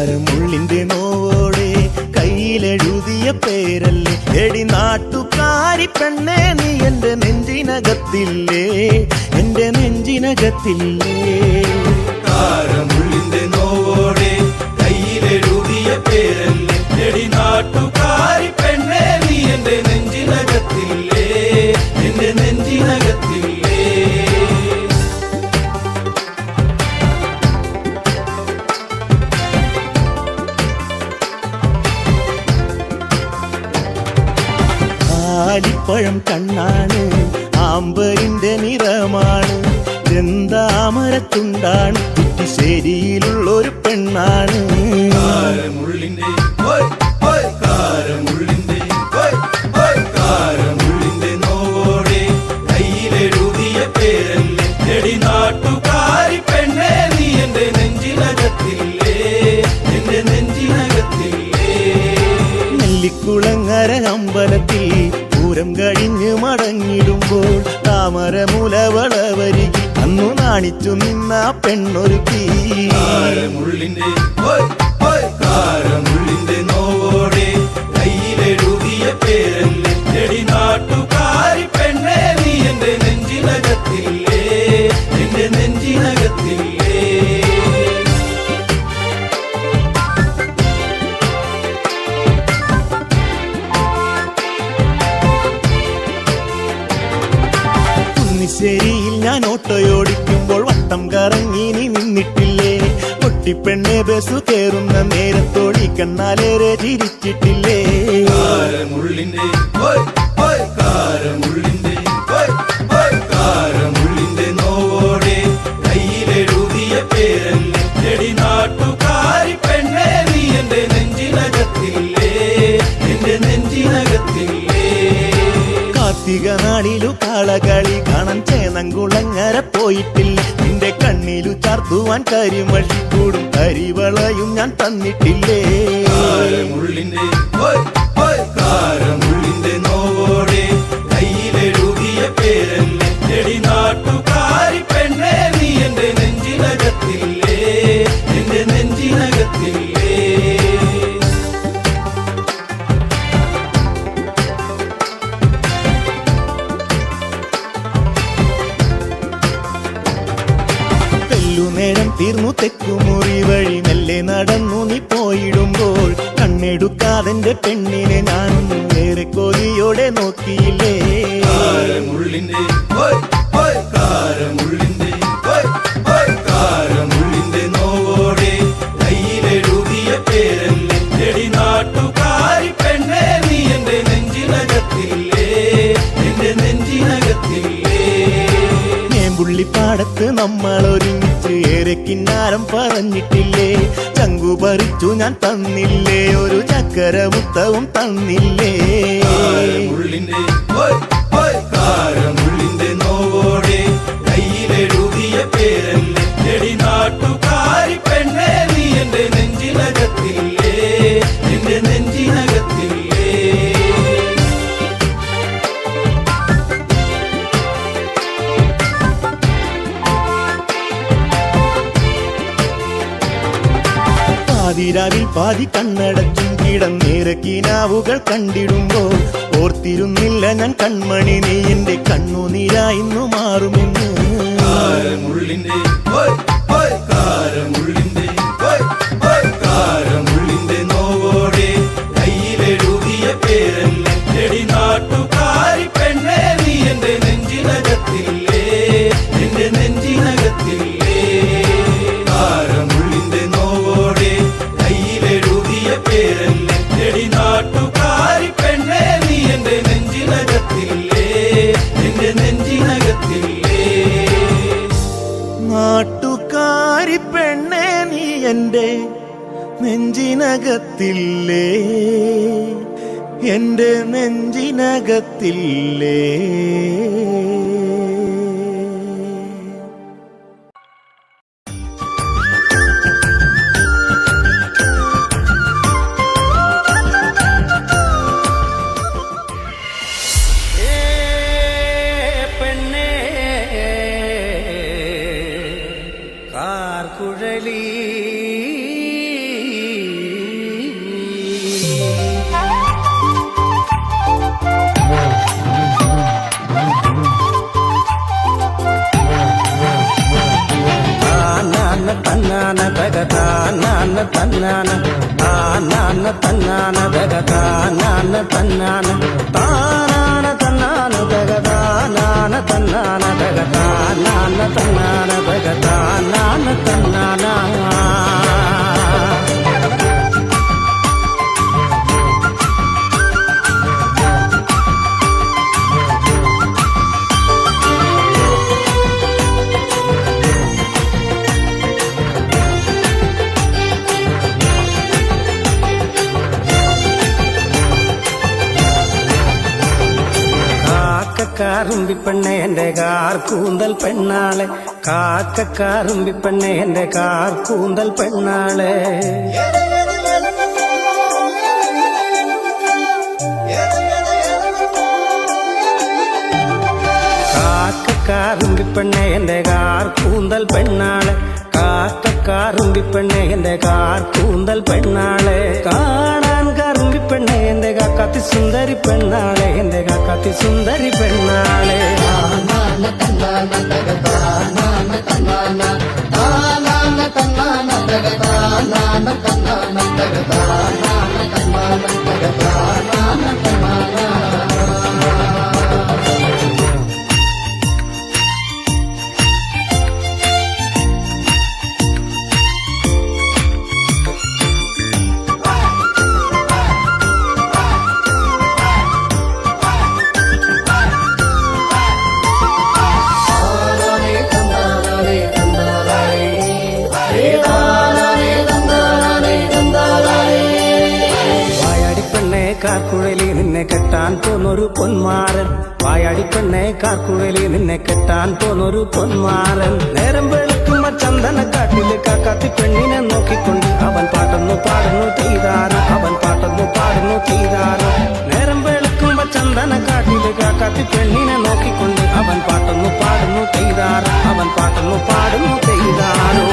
കാരമുള്ളിന്റെ നോവോടെ കയ്യിലെഴുതിയ പേരല്ലേ എടി നാട്ടുകാരി പെണ്ണേ നീ എന്റെ നെഞ്ചിനകത്തില്ലേ, എന്റെ നെഞ്ചിനകത്തില്ലേ. കാരമുള്ളിന്റെ നോവോടെ കയ്യിലെഴുതിയ പേരല്ലേ എടി നാട്ടുകാരി പെണ്ണേ നീ എന്റെ നെഞ്ചിനകത്തില്ലേ, എന്റെ നെഞ്ചിനകത്തില്ലേ. ആലിപ്പഴം കണ്ണാണ്, ആമ്പലിന്റെ നിറമാണ്, ചെന്താമരത്തുണ്ടാണ്, ചുറ്റിശ്ശേരിയിലുള്ളൊരു പെണ്ണാണ്. കാരമുള്ളിന്റെ കാരമുള്ളിന്റെ കാരമുള്ളിന്റെ നോവോടെ കയ്യിലെഴുതിയ പേരല്ലേ എടി നാട്ടുകാരി പെണ്ണേ നീ എന്റെ നെഞ്ചിനകത്തില്ലേ, എന്റെ നെഞ്ചിനകത്തില്ലേ. നെല്ലിക്കുളങ്ങര അമ്പലത്തിൽ പൂരം കഴിഞ്ഞ് മടങ്ങിടുമ്പോൾ താമരമുലവളവരികി അന്നു നാണിച്ചു നിന്ന പെണ്ണൊരുക്കി. കാരമുള്ളിന്റെ കാരമുള്ളിന്റെ നോവോടെ കയ്യിലെഴുതിയ പേരല്ലേ എടി നാട്ടുകാരി പെണ്ണേ നീ എന്റെ നെഞ്ചിനകത്തില്ലേ, എന്റെ നെഞ്ചിനകത്തില്ലേ. കുന്നിശ്ശേരിയിൽ ഞാൻ ഓട്ടോയോടിക്കുമ്പോൾ വട്ടം കറങ്ങി നീ നിന്നിട്ടില്ലേ, പൊട്ടിപ്പെണ്ണെ ബസ് കയറുന്ന നേരത്തോടി കണ്ണാലേറെ ചിരിച്ചിട്ടില്ലേ. കാരമുള്ളിന്റെ കാരമുള്ളിന്റെ കാരമുള്ളിന്റെ നോവോടെ കയ്യിലെഴുതിയ പേരല്ലേ എടി നാട്ടുകാരി പെണ്ണേ നീ എന്റെ നെഞ്ചിനകത്തില്ലേ, എന്റെ നെഞ്ചിനകത്തില്ലേ. കാർത്തിക നാളിലു കാളകളി കാണാൻ ചേന്നംകുളങ്ങര പോയിട്ടില്ല, നിന്റെ കണ്ണിലു ചാർത്തുവാൻ കരിമഴിക്കൂടും കരിവളയും ഞാൻ തന്നിട്ടില്ലേ. കാരമുള്ളിന്റെ കാരമുള്ളിന്റെ നോവോടെ കയ്യിലെഴുതിയ പേരല്ലേ എടി നാട്ടുകാരി പെണ്ണേ നീ എന്റെ നെഞ്ചിനകത്തില്ലേ, എന്റെ നെഞ്ചിനകത്തില്ലേ. നേരം തീർന്നു തെക്കുമുറി വഴി മെല്ലെ നടന്നു നീ പോയിടുമ്പോൾ കണ്ണെടുക്കാതെന്റെ പെണ്ണിനെ ഞാനൊന്നും ഏറെ കൊതിയോടെ നോക്കിയില്ലേ. കാരമുള്ളിന്റെ കാരമുള്ളിന്റെ കാരമുള്ളിന്റെ നോവോടെ കയ്യിലെഴുതിയ പേരല്ലേ എടി നാട്ടുകാരി പെണ്ണേ നീ എന്റെ നെഞ്ചിനകത്തില്ലേ, എന്റെ നെഞ്ചിനകത്തില്ലേ. പുള്ളിപ്പാടത്ത് നമ്മൾ ഒരുമിച്ച് ഏറെ കിന്നാരം പറഞ്ഞിട്ടില്ലേ, ചങ്കു പറിച്ചു ഞാൻ തന്നില്ലേ, ഒരു ചക്കര മുത്തവും തന്നില്ലേ. കാരമുള്ളിന്റെ കാരമുള്ളിന്റെ നോവോടെ കയ്യിലെഴുതിയ പേരല്ലേ എടി നാട്ടുകാരി പെണ്ണേ നീ എന്റെ നെഞ്ചിനകത്തില്ലേ, എന്റെ നെഞ്ചിനകത്തില്ലേ. പാതിരാവിൽ പാതി കണ്ണടച്ചും കിടന്നേറെ കിനാവുകൾ കണ്ടിടുമ്പോൾ ഓർത്തിരുന്നില്ല ഞാൻ കൺമണി നീ എന്റെ കണ്ണുനീരായിന്നു മാറുമെന്ന്. കാരമുള്ളിന്റെ കാരമുള്ളിന്റെ കാരമുള്ളിന്റെ നോവോടെ കയ്യിലെഴുതിയ പേരല്ലേ എടി നാട്ടുകാരി പെണ്ണേ നീ എന്റെ നെഞ്ചിനകത്തില്ലേ, എന്റെ നെഞ്ചിനകത്തില്ലേ. കാരമുള്ളിന്റെ നോവോടെ കയ്യിലെഴുതിയ പേരല്ലേ എടി നാട്ടുകാരി പെണ്ണേ നീ എന്റെ നെഞ്ചിനകത്തില്ലേ, എന്റെ നെഞ്ചിനകത്തില്ലേ. നാട്ടുകാരി പെണ്ണേ നീ എന്റെ നെഞ്ചിനകത്തില്ലേ, എന്റെ നെഞ്ചിനകത്തില്ലേ. കാർക്കുഴലി തന്നാന തകതാനാന തന്നാന താനാന തന്നാന തകതാനാന തന്നാന താനാന തന്നാന തകതാനാന തന്നാന തകതാനാന തന്നാന തകതാനാന തന്നാന കാക്കക്കാറുമ്പിപ്പെണ്ണെ എന്റെ കാർ കൂന്തൽ പെണ്ണാളെ കാക്കക്കാറുമ്പിപ്പെണ്ണെ എന്റെ കാർ കൂന്തൽ പെണ്ണാളെ കാക്കക്കാറുമ്പിപ്പെണ്ണെ എന്റെ കാർ കൂന്തൽ പെണ്ണാളെ കാക്കക്കാറുമ്പിപ്പെണ്ണെ എന്റെ കാർ കൂന്തൽ പെണ്ണാളെ കാണാൻ കറുമ്പിപ്പെണ്ണെ എന്റെ കാക്കാത്തി സുന്ദരി പെണ്ണാളെ എന്റെ കാക്കാത്തി സുന്ദരി പെണ്ണാളെ കാർക്കുഴലി നിന്നെ കെട്ടാൻ പോന്നൊരു പൊന്മാരൻ വായാടിപ്പെണ്ണെ കാർക്കുഴലി നിന്നെ കെട്ടാൻ പോന്നൊരു പൊന്മാരൻ നേരം വെളുക്കുമ്പോ ചന്ദനക്കാട്ടില് കാക്കാത്തി പെണ്ണിനെ നോക്കിക്കൊണ്ട് അവൻ പാട്ടൊന്നു പാടുന്നു ചെയ്താരോ അവൻ പാട്ടൊന്നു പാടുന്നു ചെയ്താരോ നേരം വെളുക്കുമ്പോ ചന്ദനക്കാട്ടില് കാക്കാത്തി പെണ്ണിനെ നോക്കിക്കൊണ്ട് അവൻ പാട്ടൊന്നു പാടുന്നു ചെയ്താരോ അവൻ പാട്ടൊന്നു പാടുന്നു ചെയ്താരോ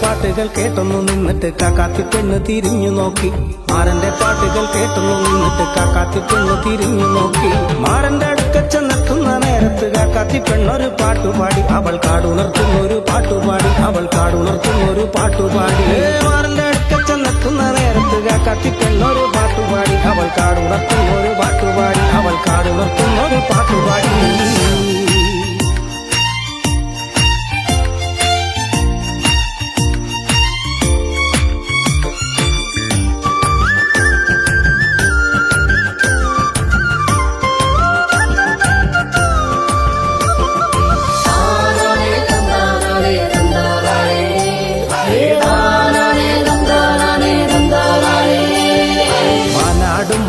പാട്ടുകൾ കേട്ടൊന്നു നിന്നിട്ട് കാക്കാത്തി പെണ്ണ് തിരിഞ്ഞു നോക്കി മാരന്റെ പാട്ടുകൾ കേട്ടൊന്നു നിന്നിട്ട് കാക്കാത്തി പെണ്ണ് തിരിഞ്ഞു നോക്കി മാരന്റെ അടുക്ക ചെന്നെത്തുന്ന നേരത്ത് കാക്കാത്തി പെണ്ണൊരു പാട്ടുപാടി അവൾ കാടുണർത്തുന്നൊരു പാട്ടുപാടി അവൾ കാടുണർത്തുന്നൊരു പാട്ടുപാടി മാരന്റെ അടുക്ക ചെന്നെത്തുന്ന നേരത്ത് കാക്കാത്തി പെണ്ണൊരു പാട്ടുപാടി അവൾ കാടുണർത്തുന്നൊരു പാട്ടുപാടി അവൾ കാടുണർത്തുന്നൊരു പാട്ടുപാടി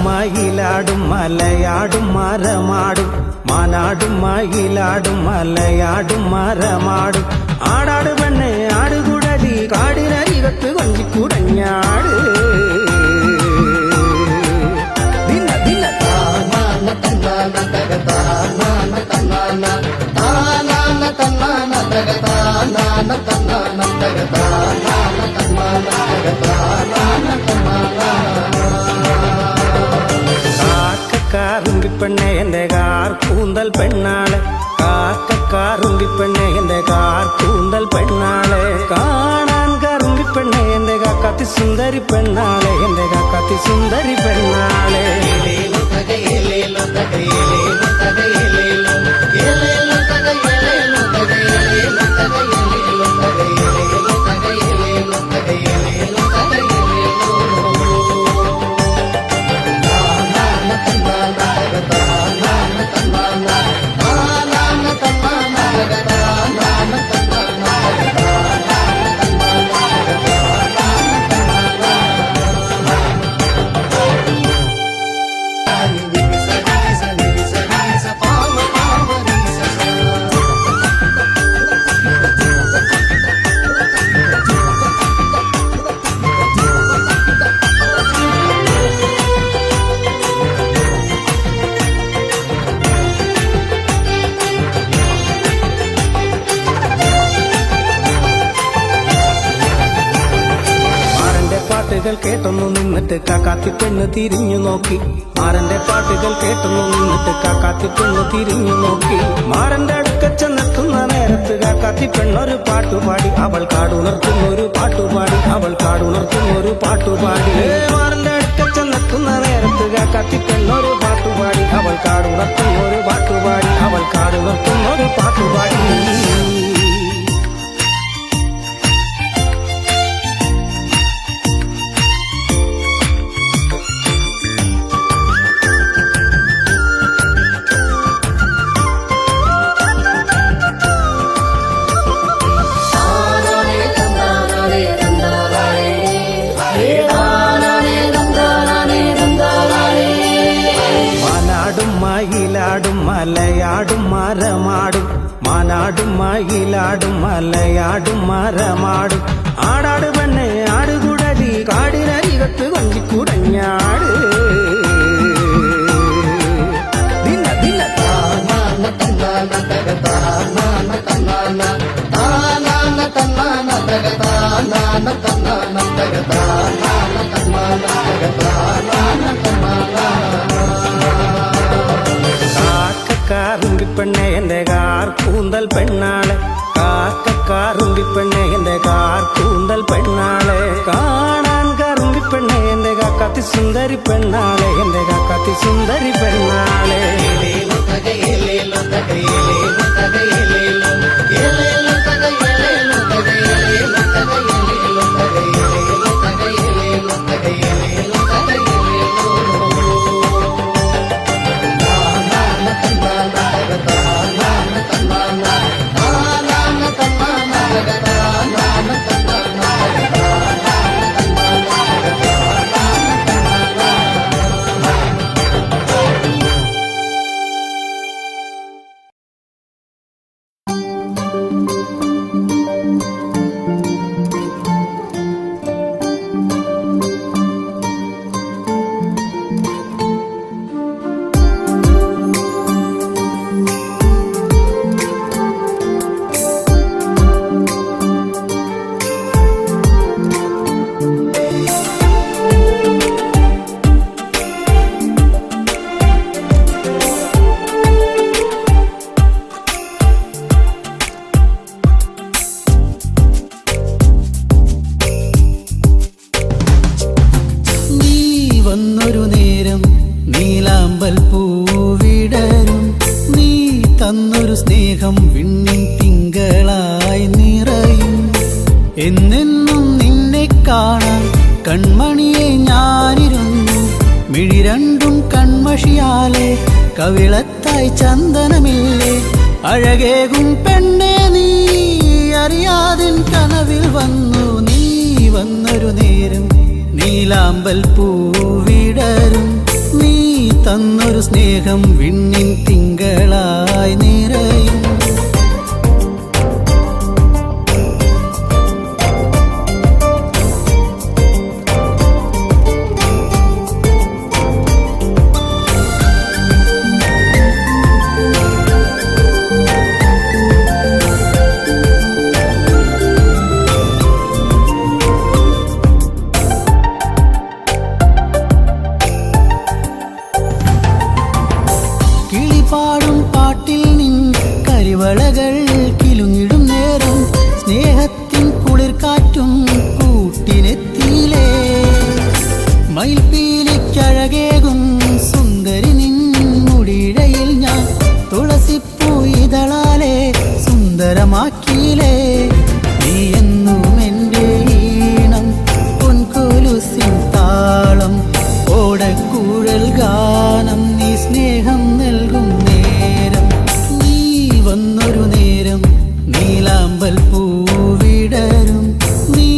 മയിലാടും മലയാടും മരമാടും മാനാടും മയിലാടും മലയാടും മരമാടും ആടാട് പെണ്ണെ ആടുകുടലി കാടിനരികത്ത് കൊഞ്ചിക്കുടഞ്ഞാട് കാക്കക്കാറുമ്പിപ്പെണ്ണെ എന്റെ കാർ കൂന്തൽ പെണ്ണാളെ കാക്കക്കാറുമ്പിപ്പെണ്ണെ എന്റെ കാർ കൂന്തൽ പെണ്ണാളെ കാണാൻ കറുമ്പിപ്പെണ്ണെ എന്റെ കാക്കാത്തി സുന്ദരി പെണ്ണാളെ എന്റെ കാക്കാത്തി സുന്ദരി പെണ്ണാളെ പാട്ടുകൾ കേട്ടൊന്നു നിന്നിട്ട് കാക്കാത്തി പെണ്ണ് തിരിഞ്ഞു നോക്കി. മാരന്റെ പാട്ടുകൾ കേട്ടൊന്നു നിന്നിട്ട് കാക്കാത്തി പെണ്ണ് തിരിഞ്ഞു നോക്കി. മാരന്റെ അടുക്ക ചെന്നെത്തുന്ന നേരത്ത് കാക്കാത്തി പെണ്ണൊരു പാട്ടുപാടി. അവൾ കാടുണർത്തുന്നൊരു പാട്ടുപാടി. അവൾ കാടുണർത്തുന്നൊരു പാട്ടുപാടി. മാരന്റെ അടുക്ക ചെന്നെത്തുന്ന നേരത്ത് കാക്കാത്തി പെണ്ണൊരു പാട്ടുപാടി. അവൾ കാടുണർത്തുന്നൊരു പാട്ടുപാടി. അവൾ കാടുണർത്തുന്നൊരു പാട്ടുപാടി. മയിലാടും മലയാടും മരമാടും. മാനാടും മയിലാടും മലയാടും മരമാടും. ആടാട് പെണ്ണെ ആടുകുടലി കാടിനരികത്ത് കൊഞ്ചിക്കുടഞ്ഞാട്. ദിന ദിന കാക്കക്കാറുമ്പി പെണ്ണെ എന്റെ കാർ കൂന്തൽ പെണ്ണാളെ. കാക്കക്കാറുമ്പി പെണ്ണെ എന്റെ കാർ കൂന്തൽ പെണ്ണാളെ. കാണാൻ കറുമ്പി പെണ്ണെ എന്റെ കാക്കാത്തി സുന്ദരി പെണ്ണാളെ. എന്റെ കാക്കാത്തി സുന്ദരി പെണ്ണാളെ. തന്നൊരു സ്നേഹം വിണ്ണിൻ തിങ്കളായി നിറയും. എന്നെന്നും നിന്നെ കാണാൻ കൺമണിയെ ഞാനിരുന്നു. മിഴി രണ്ടും കൺമഷിയാലെ കവിളത്തായി ചന്ദനമില്ലേ. അഴകേകും പെണ്ണെ നീ അറിയാതിൻ കനവിൽ വന്നു. നീ വന്നൊരു നേരം നീലാമ്പൽ പൂവിടരും. നീ തന്നൊരു സ്നേഹം വിണ്ണിൻ തിങ്കളായി നിറയും. പാടും പാട്ടിൽ നിൻ കരിവളകൾ കിലുങ്ങിടും നേരം സ്നേഹത്തിൻ കുളിർക്കാറ്റും കൂട്ടിനെത്തിയിലേ. മയിൽപ്പീലിക്കഴകേകും സുന്ദരി നിൻ മുടിയിഴയിൽ ഞാൻ തുളസിപ്പൂ ഇതളാലെ സുന്ദരമാക്കിയിലേ. നീ എന്നും എൻ്റെ ഈണം പൊൻകൊലുസിൻ താളം ഓടക്കൂഴൽ ഗാനം. നീ സ്നേഹം നൽകും നേരം. നീ വന്നൊരു നേരം നീലാമ്പൽ പൂവിടരും. നീ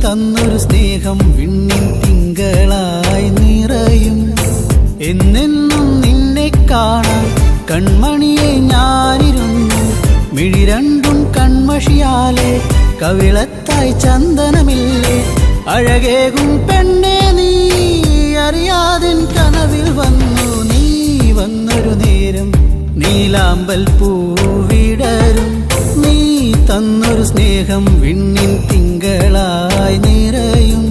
തന്നൊരു സ്നേഹം വിണ്ണിൻ തിങ്കളായി നിറയും. എന്നെന്നും നിന്നെ കാണാൻ കൺമണിയെ ഞാനിരുന്നു. മിഴി രണ്ടും കൺമഷിയാലെ കവിളത്തായി ചന്ദനമില്ലേ. അഴകേകും പെണ്ണെ നീ അറിയാതിൻ കനവിൽ വന്നു. നീ വന്നൊരു നേരം നീലാമ്പൽ പൂവിടരും. നീ തന്നൊരു സ്നേഹം വിണ്ണിൻ തിങ്കളായി നിറയും.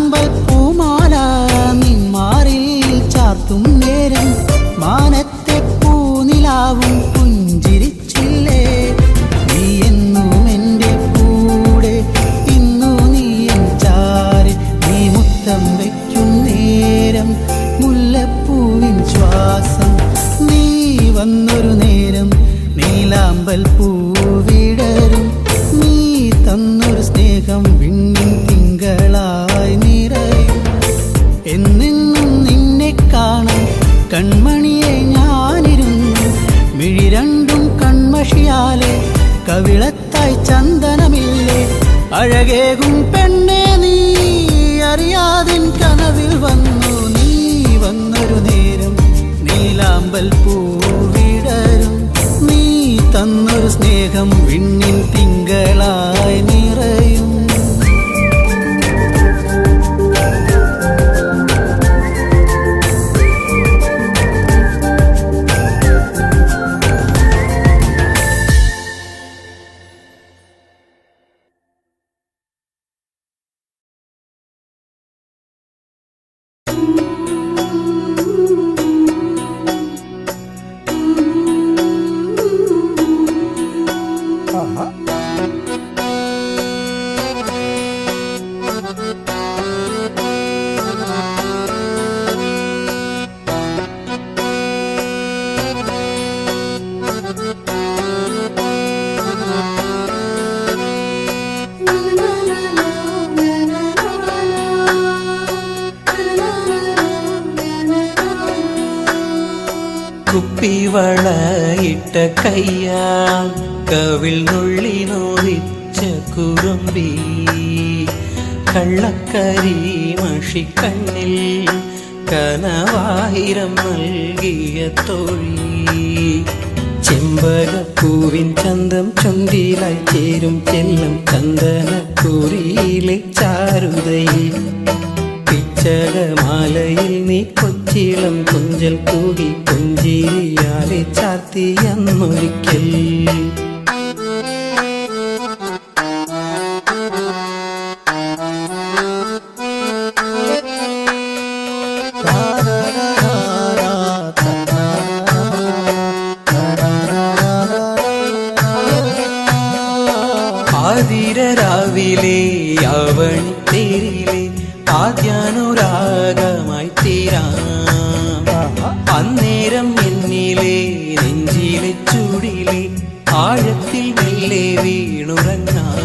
നീലാമ്പൽ പൂമാല നിന്മാറിൽ ചാർത്തും നേരം മാനത്തെ പൂനിലാവും പുഞ്ചിരിച്ചില്ലേ. നീ എന്നും എൻ്റെ കൂടെ, ഇന്നു നീ എൻ ചാരി. നീ മുത്തം വയ്ക്കും നേരം മുല്ലപ്പൂവിൻ ശ്വാസം. നീ വന്നൊരു നേരം നീലാമ്പൽ പൂവിടരും. നീ തന്നൊരു സ്നേഹം വിണ്ണിൻ തിങ്കളായി നിറയും. എന്നെന്നും നിന്നെ കാണാൻ കൺമണിയെ ഞാനിരുന്നു. മിഴി രണ്ടും കൺമഷിയാലെ കവിളത്തായി ചന്ദനമില്ലേ. അഴകേകും പെണ്ണെ നീ അറിയാതിൻ കനവിൽ വന്നു. നീ വന്നൊരു നേരം നീലാമ്പൽ പൂവിടരും. നീ തന്നൊരു സ്നേഹം വിണ്ണിൻ തിങ്കളായി നിറയും. കുപ്പിവളയിട്ട കയ്യാ കവിൾ നുള്ളി നോവിച്ച കുറുമ്പി കള്ളക്കരി മഷിക്കണ്ണിൽ കനവായിരം നൽകിയ തോഴി ചെമ്പകപ്പൂവിൻ ചന്തം ചുണ്ടിലായി ചേരും ചെല്ലം ചന്ദനക്കുറിയിലെ ചാരുതയിൽ പിച്ചകമാലയിൽ നീ കൊച്ചിളം കൊഞ്ചൽ കൂകി പുഞ്ചിരിയാലെ ചാർത്തിയെന്നൊരിക്കൽ ആതിരരാവിലെ യാവണി തേരിലെ ആദ്യാനുരാഗമായി തീരാം അന്നേരം എന്നിലെ നെഞ്ചിലെ ചൂടിലെ ആഴത്തിൽ മെല്ലെ വീണുറങ്ങാം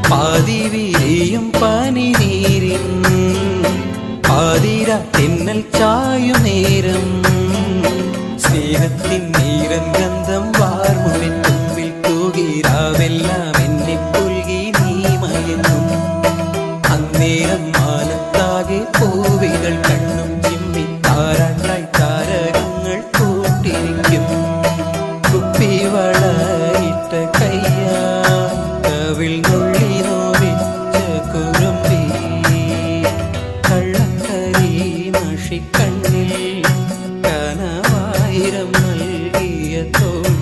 പാതിവിരിയും പനിനീരിൻ പാതിര തെന്നൽ ചായും നേരം സ്നേഹത്തിൻ നീരൻ ഗന്ധം വാർമുവിൻ തുമ്പിൽ തൂകിരാവെല്ലാം എന്നെ പുൽകി നീ മയങ്ങും അന്നേരം മാനത്താകെ പൂവികൾ കണ്ണും ചിമ്മി താരാട്ടായി താരകങ്ങൾ കൂട്ടിരിക്കും കുപ്പിവളയിട്ട കയ്യാ കവിൾ നുള്ളി നോവിച്ച കുറുമ്പി കള്ളക്കരി മഷിക്കണ്ണിൽ കനവായിരം നൽകിയ തോഴി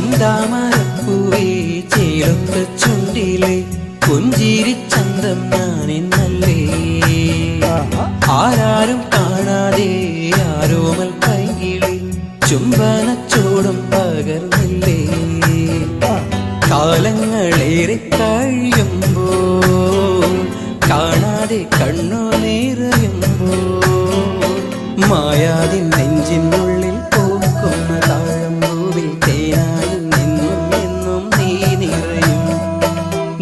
ചെന്താമരപ്പൂവേ ചേലൊത്ത ചുണ്ടിലെ പുഞ്ചിരി ചന്തം ഞാനെന്നല്ലേ ആരാരും കാണാതെ ആരോമൽ കൈകിളി ചുംബനച്ചോടും പകർന്നില്ലേ കാലങ്ങളേറെ കഴിയുമ്പോൾ കാണാതെ കണ്ണു നിറയുമ്പോൾ മായാതിൻ നെഞ്ചിനുള്ളിൽ പൂക്കുന്ന താഴമ്പൂവിൽ തേനായും നിന്നും എന്നും നീ നിറയും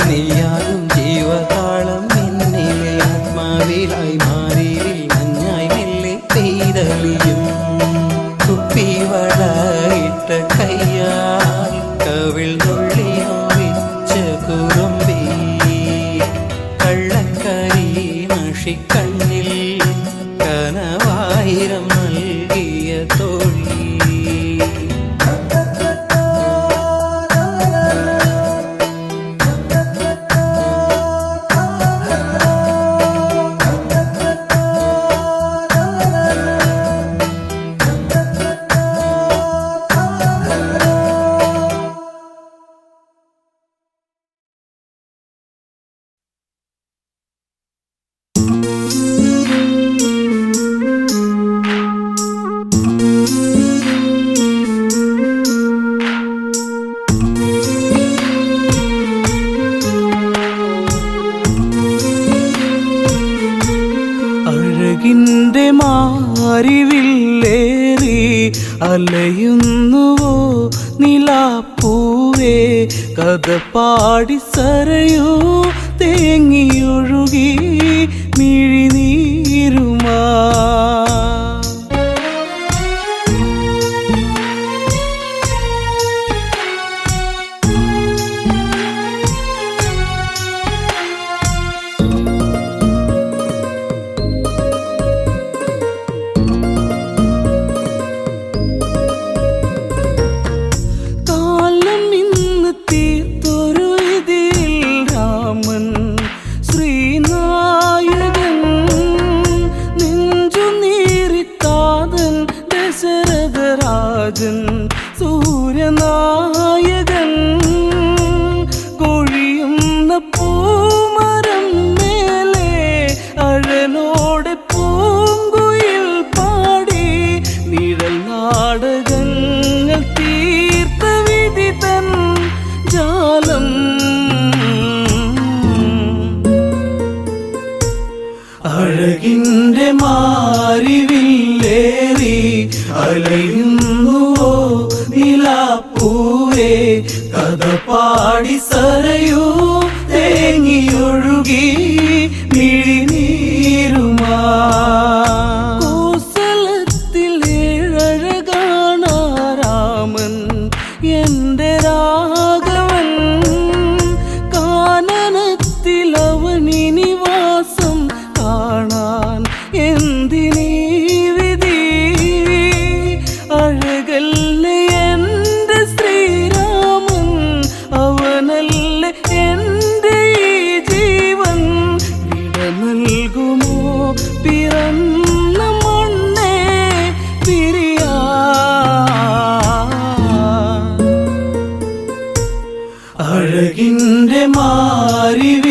നീയാകും ജീവതാളം എന്നിലെ ആത്മാവിലായി മാറിയിൽ മഞ്ഞായി മെല്ലെ പെയ്തളിയും കുപ്പിവളയിട്ട കയ്യാൽ കവിൾ നുള്ളി നോവിച്ച കുറുമ്പി കള്ളക്കരി മഷിക്ക മാരിവില്ലേറി അലയുന്നുവോ നിലാപ്പൂവേ കഥ പാടി സരയൂ തേങ്ങിയൊഴുകി മിഴിനീരുമാ സൂര്യനായകൻ കൊഴിയുന്ന പൂമരം മേലെ അഴലോടെ പൂങ്കുയിൽ പാടി നിഴൽ നാടകങ്ങൾ തീർത്ത വിധി തൻ ജാലം അഴകിന്റെ മാരിവില്ലേറി അലയുന്നുവോ നിലാപ്പൂവേ കഥ പാടി സരയൂ തേങ്ങിയൊഴുകി മിഴിനീരുമാ കോസലത്തിൽ ഏഴഴകാണാ രാമൻ എൻ്റെ രാഘവൻ കാനനത്തിൽ അവനിനി വാസം കാണാൻ എന്തിനീ വിധി അഴകല്ലേ എൻ്റെ ശ്രീരാമൻ അവനല്ലേ എൻ്റെ ഈ ജീവൻ വിട നൽകുമോ പിറന്ന മണ്ണേ പിരിയാ അഴകിന്റെ മാരിവില്ലേറി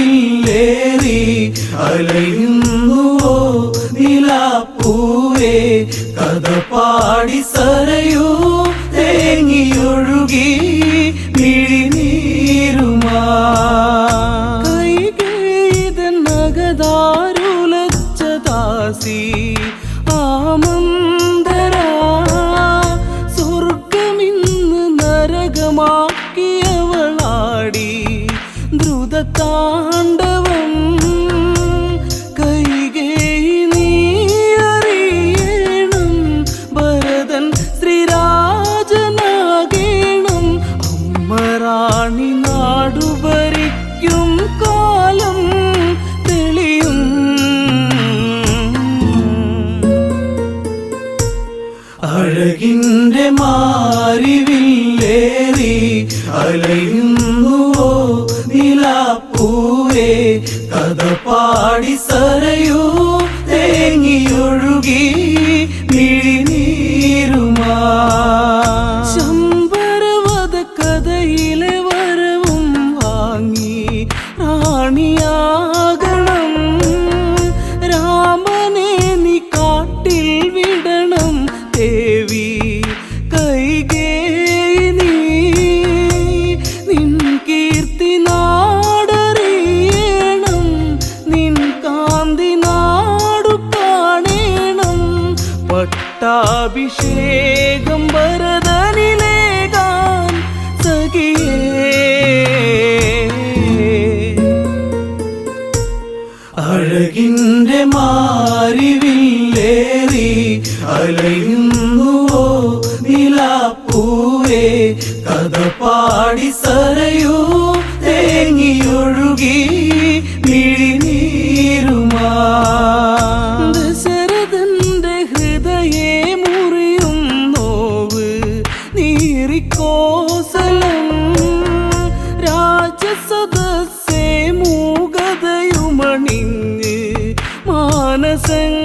അലയുന്നുവോ നിലാപ്പൂവേ കഥ പാടി സരയൂ തേങ്ങിയൊഴുകി മിഴിനീരുമാ കൈകേയിതൻ നഗതാരുലച്ച ദാസി ആമന്തരാ സ്വർഗമിന്ന് നരകമാക്കിയവളാടി ദ്രുതതാണ്ഡവം കൈകേയി നീ അറിയണം ഭരതൻ ശ്രീരാജനാകേണം അമ്മറാണി നാടു ഭരിക്കും കാലം തെളിയും അഴകിന്റെ മാരിവില്ലേറി അലയുന്നുവോ നിലാപ്പൂവേ കഥ പാടി സരയൂ തേങ്ങിയൊഴുകി മിഴിനീരുമാ ശമ്പരവധ കഥയിലെ വരവും വാങ്ങി റാണിയാകണം രാമനെ നീ കാട്ടിൽ വിടണം ദേവി കൈകേയി നീ നിൻ കീർത്തി നാടറിയണം നിൻ കാന്തി നാടു കാണേണം പട്ടാഭിഷേകം ഭരതനിലേകാൻ സഖിയേ അഴകിന്റെ മാരിവില്ലേറി അലയുന്നുവോ നിലാപ്പൂവേ കഥ പാടി സരയൂ തേങ്ങിയൊഴുകി മിഴിനീരുമാ ദശരഥന്റെ ഹൃദയേ മുറിയും നോവ് നീറിക്കോസലം രാജസദസ്സേ മൂകതയുമണിഞ്ഞ് മാനസങ്ങളിൽ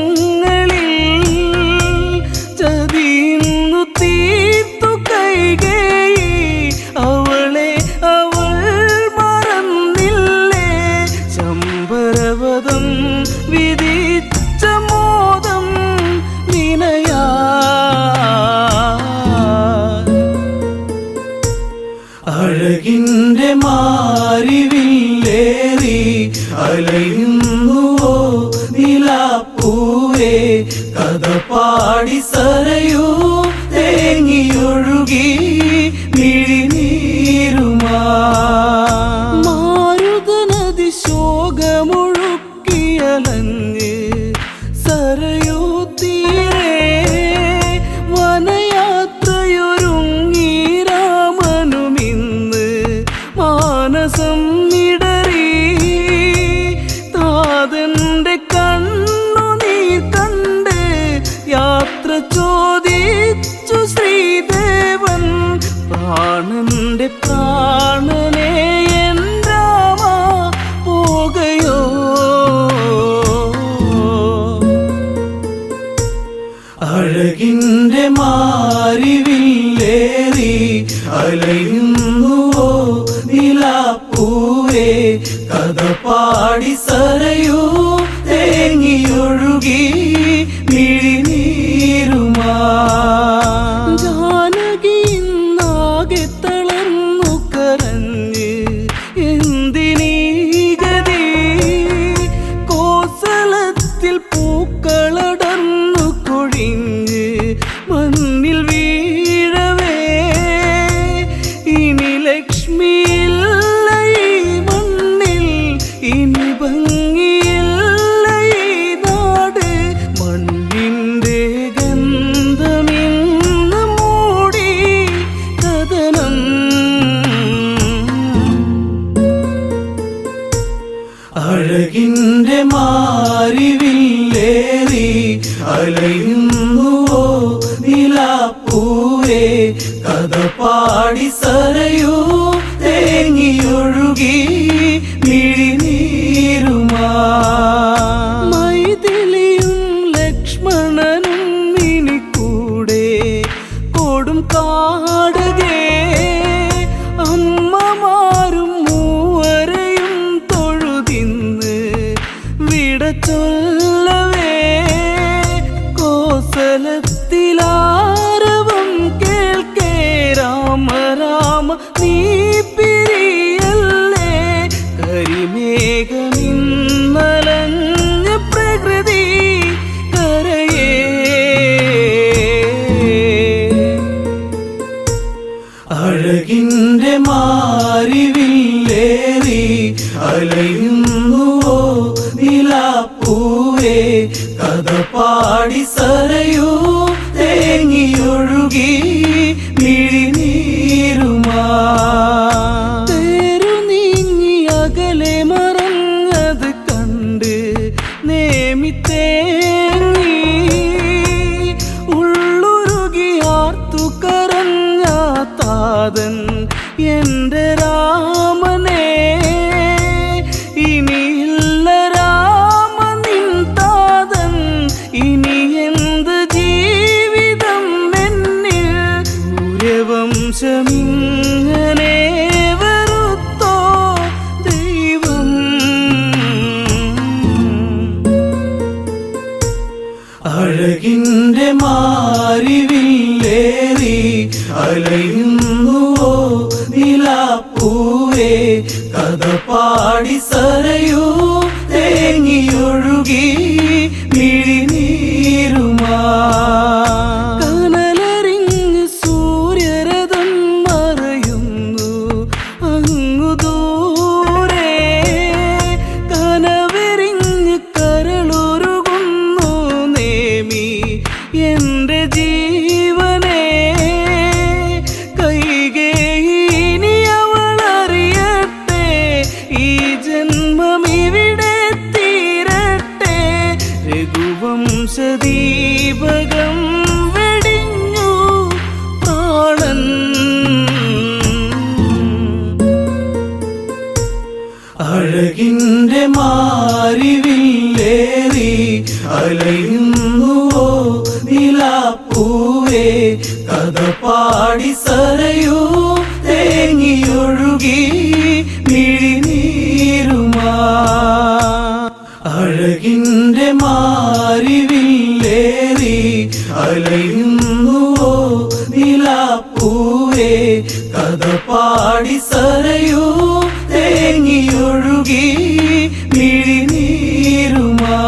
ചതിയുന്നു തീർത്തു കൈകേയി അവളെ അവൾ മറന്നില്ലേ ശമ്പരവധം വിധിച്ച മോദം നിനയാ അഴകിന്റെ മാരിവില്ലേറി അലയുന്നുവോ നിലാപ്പൂവേ കഥ പാടി സരയൂ തേങ്ങിയൊഴുകി മിഴിനീരുമാ മാരുതനദി ശോകമൊഴുക്കിയലഞ്ഞ് സരയൂ തീരെ വനയാത്രയൊരുങ്ങി രാമനുമിന്ന് മാനസം ഇടറി താതന്റെ കണ്ണുനീർ കണ്ട് യാത്ര ചോദിച്ചു ശ്രീദേവൻ പ്രാണന്റെ പ്രാണനെ എൻ രാമ പോകയോ അഴകിന്റെ മാരിവില്ലേറി അലയുന്നുവോ നിലാപ്പൂവേ കഥ പാടി സരയൂ തേങ്ങിയൊഴുകി മിഴിനീരുമാ ജാനകി ഇന്നാകെ തളർന്നു കരഞ്ഞ് എന്തിനീ ഗതി കോസലത്തിൽ പൂക്കളടർന്നു കൊഴിഞ്ഞ് മണ്ണിൽ വീഴവേ ഇനി ലക്ഷ്മിയില്ല ഈ മണ്ണിൽ ഇനി ഭംഗിയില്ല ഈ നാട് മണ്ണിൻ്റെ ഗന്ധമിന്ന് മൂടി കഥനം അഴകിന്റെ മാരിവില്ലേറി അലയുന്നുവോ നിലാപ്പൂവേ കഥ പാടി സരയൂ തേങ്ങിയൊഴുകി മിഴിനീരുമാ മൈഥിലിയും ലക്ഷ്മണനും ഇനി കൂടെ കൊടും കാടകേ അമ്മമാരും മൂവരെയും തൊഴുതിന്ന് വിട ചൊല്ലവേ കോസലത്തിലാരവം കേൾക്കേ രാമ രാമ നീ പിരിയല്ലേ കരിമേഘമിന്നലഞ്ഞ പ്രകൃതി കരയേ അഴകിന്റെ മാരിവില്ലേറി അലയുന്നുവോ നിലാപ്പൂവേ കഥ പാടി സരയൂ തേങ്ങിയൊഴുകി മിഴിനീരുമാ തേരു നീങ്ങി അകലെ മറഞ്ഞത് കണ്ട് നേമി തേങ്ങി ഉള്ളുരുകി ആർത്തു കരഞ്ഞ താതൻ എൻ്റെ രാമനെ ഇനിയില്ല രാമ നിൻ താതൻ ഇനി എന്ത് ജീവിതം എന്നിൽ സൂര്യവംശമിങ്ങനെ വെറുത്തോ ദൈവം അഴകിന്റെ മാരിവില്ലേറി അലയുന്നുവോ നിലാപ്പൂവേ കഥ പാടി സരയൂ തേങ്ങിയൊഴുകി മിഴിനീരുമാ കനലറിഞ്ഞ് സൂര്യരഥം മറയുന്നു അങ്ങു ദൂരെ കനവെറിഞ്ഞ് കരളുരുകുന്നു നേമി എൻ്റെ ജീവനെ കൈകേയിനി അവളറിയട്ടെ ഈ ജന്മമിവിടെ തീരട്ടെ രഘുവംശദീപകം വെടിഞ്ഞു പ്രാണൻ അഴകിന്റെ മാരിവില്ലേറി അലയുന്നുവോ നിലാപ്പൂവേ കഥ പാടി സരയൂ തേങ്ങിയൊഴുകി മിഴിനീരുമാ അഴകിന്റെ മാരിവില്ലേറി അലയുന്നുവോ നിലാപ്പൂവേ കഥ പാടി സരയൂ തേങ്ങിയൊഴുകി മിഴിനീരുമാ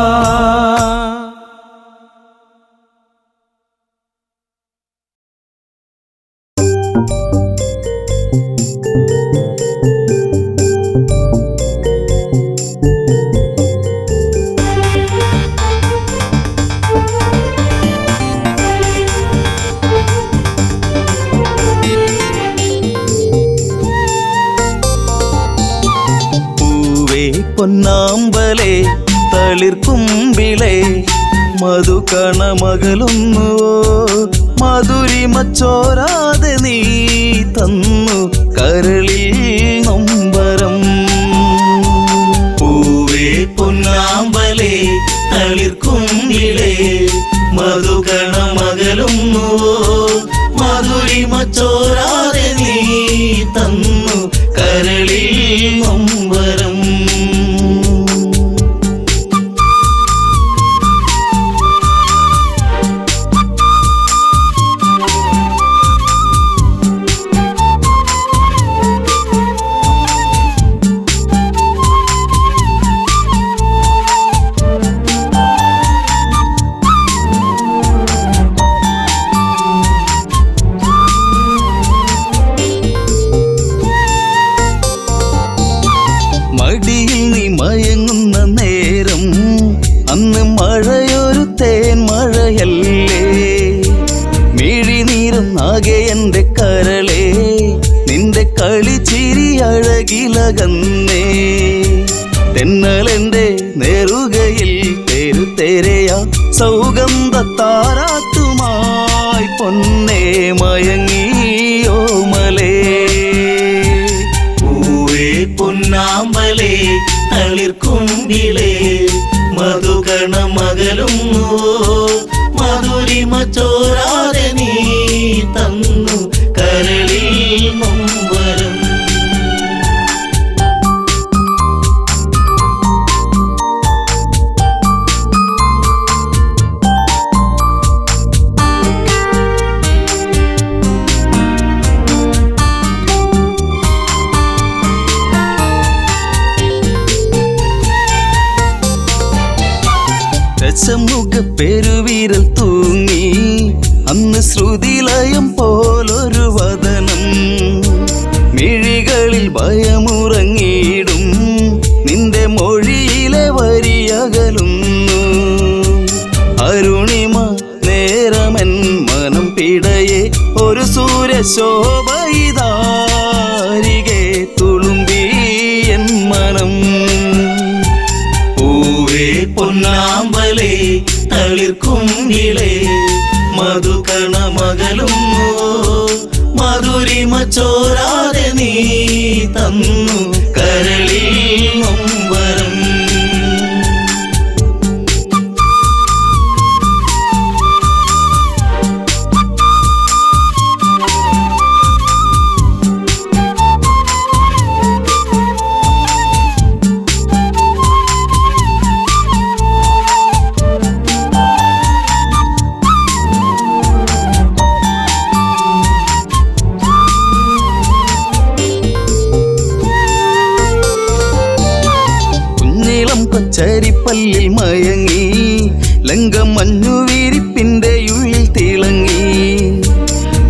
പൊന്നാമ്പലേ തളിർക്കുമ്പിളേ മധുകണമകലുന്നുവോ മധുരിമച്ചോരാതെ നീ തന്നു കരളിൽ നൊമ്പരം പൂവേ പൊന്നാമ്പലേ തളിർക്കുമ്പിളേ മധുകണമകലുന്നുവോ മധുരിമച്ചോരാതെ നീ തന്നു കരളിൽ നൊമ്പരം മടിയിൽ നീ മയങ്ങുന്ന നേരം അന്ന് മഴയൊരു തേൻ മഴയല്ലേ മിഴിനീരം ആകെ എൻ്റെ കരളേ നിന്റെ കളിച്ചിരി അഴകിലകന്നേ തെന്നലെന്റെ നേറുകയിൽ തെരുതെരയാ സൗഗന്ധ താരാട്ടുമായി പൊന്നേ മയങ്ങിയോ മലേ പൊന്നാമ്പലേ തളിർക്കുമ്പിളേ മധുകണമകലുന്നു മധുരിമച്ചോരാതെ നീ തന്നു കരളിൽ നൊമ്പരം ദശമുഖ പെരുവിരൽ തൂങ്ങി അന്ന് ശ്രുതിലയം പോലൊരു വദനം മിഴികളിൽ ഭയമുറങ്ങിയിടും നിന്റെ മൊഴിയിലെ വരിയകലുന്നു അരുണിമ നേരമൻ മനം പിടയെ ഒരു സൂര്യശോഭയിതാരികെ തുളുമ്പി എൻ മനം പൊന്നാമ്പലേ തളിർക്കുമ്പിളേ മധുകണമകലുന്നു മധുരിമച്ചോരാതെ നീ തന്നു കരളിൽ നൊമ്പരം ചരിപ്പല്ലിൽ മയങ്ങി ലങ്കമഞ്ഞു വിരിപ്പിന്റെ ഉള്ളിൽ തിളങ്ങി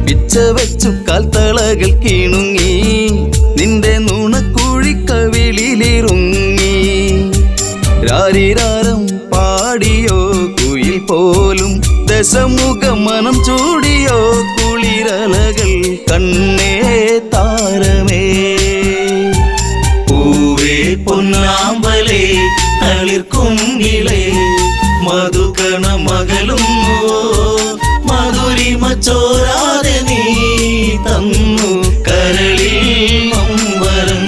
പിച്ച വെച്ചു കാൽത്തളകൾ കിണുങ്ങി നിന്റെ നുണക്കുഴിക്കവിളിലിറുങ്ങി രാരിരാരം പാടിയോ കുയിൽ പോലും ദശമുഖ മനം ചൂടിയോ കുളിരലകൾ കണ്ണേ താരമേ പൂവേ പൊന്നാമ്പലേ തളിർക്കുമ്പിളേ മധുകണമകലുന്നു മധുരിമച്ചോരാതെ നീ തന്നു കരളിൽ നൊമ്പരം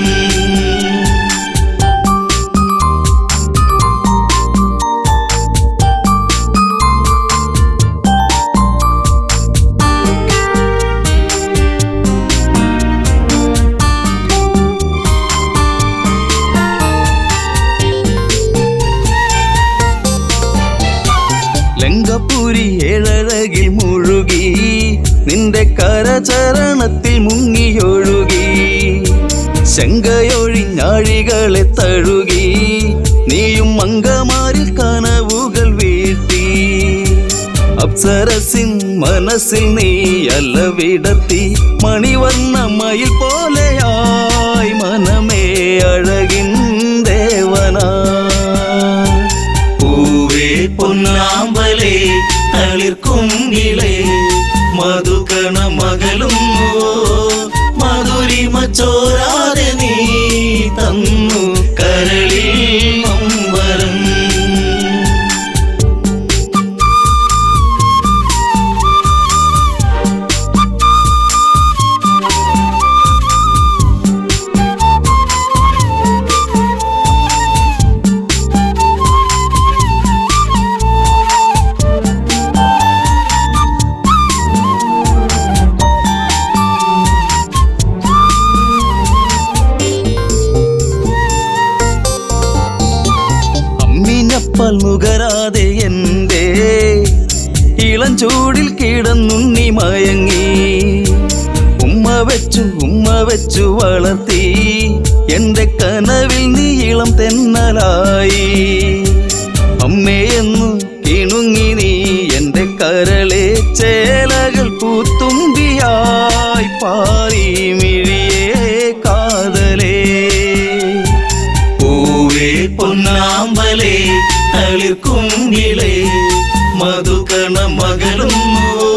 ലങ്കപുരി ഏഴഴകിൽ മുഴുകി നിന്റെ കരചരണത്തിൽ മുങ്ങിയൊഴുകി ശങ്കയൊഴിഞ്ഞാഴികളെ തഴുകി നീയും മങ്കമാരിൽ കനവുകൾ വീഴ്ത്തി അപ്സരസിൻ മനസ്സിൽ നീ അല്ല വിടർത്തി മണിവർണ്ണ മയിൽ പോലെയായി മനമേ അഴകിൻ ദേവനാ പൊന്നാമ്പലേ തളിർക്കുമ്പിളേ മധുകണമകലുന്നു മധുരിമച്ചോരാതെ നീ തന്നു കരളിൽ പാൽ നുകരാതെ എൻ്റെ ഇളം ചൂടിൽ കിടന്നുണ്ണി മയങ്ങി. ഉമ്മ വെച്ചു വളർത്തി എൻ്റെ കനവിൽ നീ ഇളം തെന്നലായി. അമ്മയെന്നു കിണുങ്ങി നീ എൻ്റെ കരളെ ചേലകൾ പൂത്തുമ്പിയായി പാറി മിഴിയേ കാതലേ. പൂവേ പൊന്നാമ്പലേ തളിർക്കുങ്കിലേ മധുകണ മകളുന്നു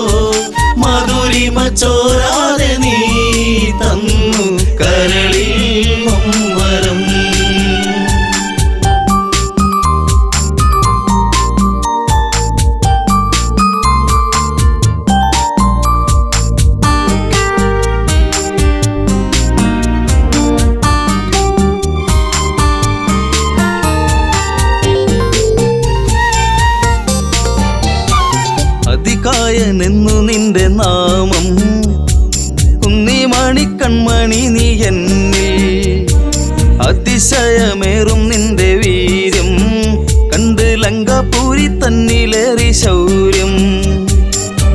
മധുരിമ ചോരാതെ നീ തന്നു കരളിൽ മമ്പരം. അതികായനെന്നു നിന്റെ നാമം കുന്നിമണി കൺമണി നീ എന്നിൽ. അതിശയമേറും നിന്റെ വീര്യം കണ്ട് ലങ്കാപൂരി തന്നിലേറി ശൗര്യം.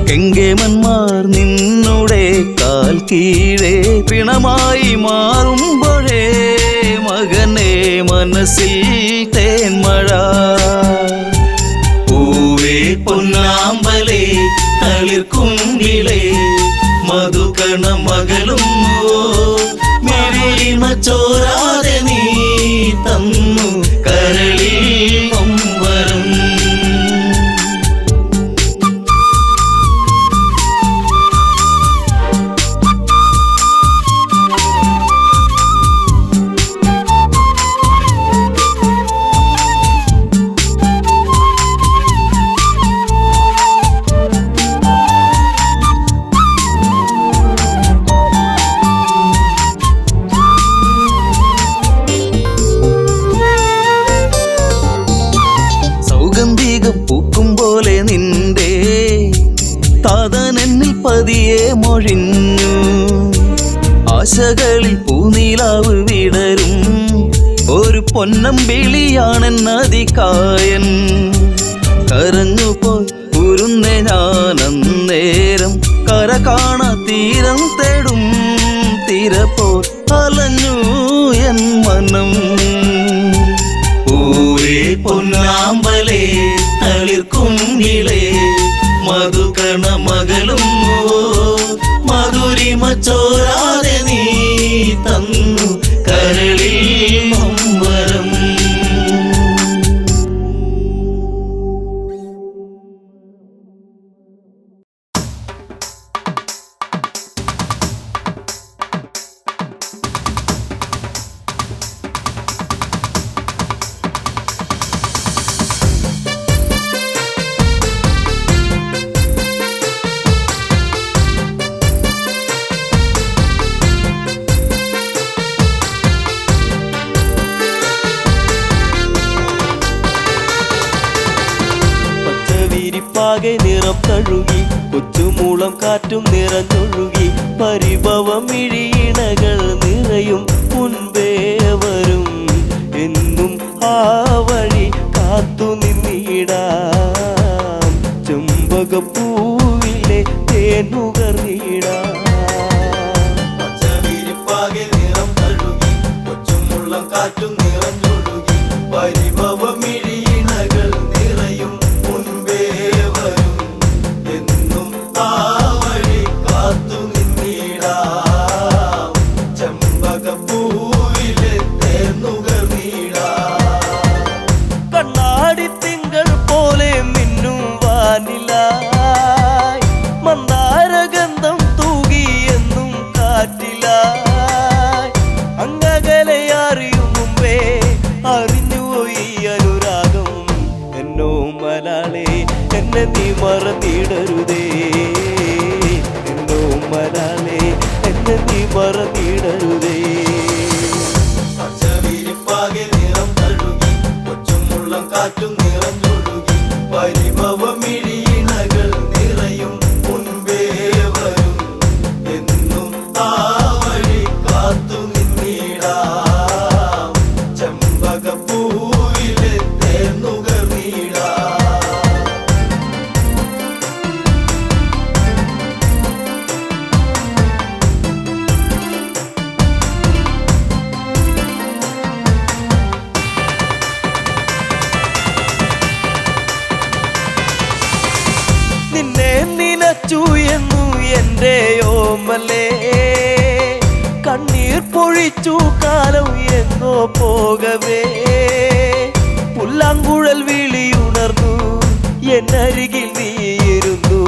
കെങ്കേമന്മാർ നിന്നുടെ കാൽ കീഴേ പിണമായി മാറുമ്പോഴേ മകനെ മനസ്സിൽ തേന്മഴ. പൂവേ പൊന്നാമ്പലേ തളിർക്കുങ്കിലേ മധുകണ മകളും മെറിമ ചോരാതെ നീ തന്നു കരളിൽ മമ്പരം. സൗഗന്ധികം പൂക്കും പോലെ നിന്റെ താതനെന്നിൽ പതിയെ മൊഴിഞ്ഞു. ആശകളിൽ പൂനീലാവ് വിടരും ഒരു പൊന്നമ്പിളിയാണെന്നതികായൻ. കരഞ്ഞുപോയി ഉരുന്നെ ഞാനന്നേരം കര കാണാ തീരം തേടും തിരപ്പോൾ അലഞ്ഞു എൻ മനം. പൂവേ പൊന്നാമ്പലേ തളിർക്കുങ്കിലേ മധുകണ മകളും മധുരിമ ചോരാതെ നീ തന്നു കരളിൽ മമ്പരം. ആകെ നിറം തഴുകി കൊച്ചുമൂളം കാറ്റും നിറഞ്ഞൊഴുകി പരിഭവം മിഴിയിണകൾ നിറയും മുൻപേ വരും എന്നും ആ വഴി കാത്തു നിന്നിടാം ചെമ്പകപ്പൂവിലെ തേനുകർന്നിടാം. പച്ചവിരിപ്പാകെ നിറം തഴുകി കൊച്ചുമുള്ളം കാറ്റും നിറഞ്ഞൊഴുകി പരിഭവം മിഴിയിണകൾ നിറയും മുൻപേ വരും എന്നും ആ വഴി കാത്തു നിന്നിടാം ചെമ്പകപ്പൂവിലെ തേനുകർന്നിടാം. കണ്ണാടി തിങ്കൾ പോലെ മിന്നും വാനിലായി മന്ദാരഗന്ധം തൂകി എന്നും കാറ്റിലായി അങ്ങകലെ അറിയും മുമ്പേ അറിഞ്ഞുപോയി അനുരാഗം എന്നോ മലാളെ എന്നെ നീ മറന്നിടരുതേ എന്നോ മലാളെ എന്നെ നീ മറന്നിടരുതേ. പച്ചവിരിപ്പാകെ നിറം തഴുകി കൊച്ചുമുള്ളം കാറ്റും നിറഞ്ഞൊഴുകി പരിഭവം മിഴിയിണകൾ നിറയും മുൻപേ വരും എന്നും ആ വഴി കാത്തു നിന്നിടാം ചെമ്പകപ്പൂവിലെ തേനുകർന്നിടാം. വിളിച്ചു എന്നു എൻ്റെ ഓമലേ കണ്ണീർ പൊഴിച്ചു കാലം എന്നോ പോകവേ പുല്ലാങ്കുഴൽ വിളിയുണർന്നു എന്നരികിൽ നീയിരുന്നു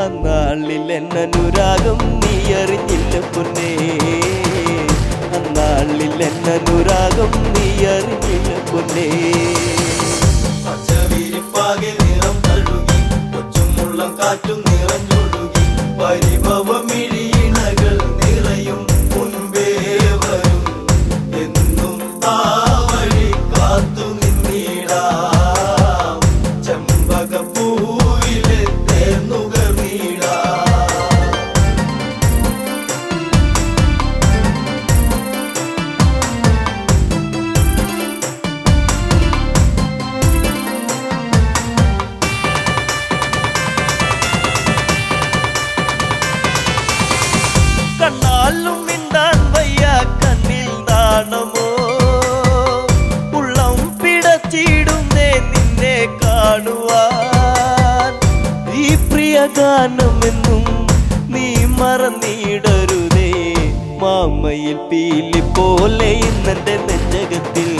അന്നാളിൽ എന്നനുരാഗം നീ അറിഞ്ഞില്ല പൊന്നേ അന്നാളിൽ എന്നനുരാഗം നീ അറിഞ്ഞില്ല പൊന്നേ പച്ചവിരിപ്പാകെ നിറം തഴുകി കൊച്ചുമുള്ളം കാറ്റും നിറഞ്ഞൊഴുകി പരിഭവമിഴിയിണകൾ നിറയും മുൻപേ വരും എന്നും ആ വഴി കാത്തു നിന്നിടാം ചെമ്പകപ്പൂവിലെ തേന്നുകർന്നിടാം കണ്ണാലും മിണ്ടാൻ വയ്യ കണ്ണിൽ നാണമോ ഉള്ളം പിടച്ചിടുന്നേ നിന്നെ കാണുവാൻ ഈ പ്രിയ ഗാനമെന്നും നീ മറന്നിടരുതേ മാമയിൽ പീലി പോലെ ഇന്നെന്റെ നെഞ്ചകത്തിൽ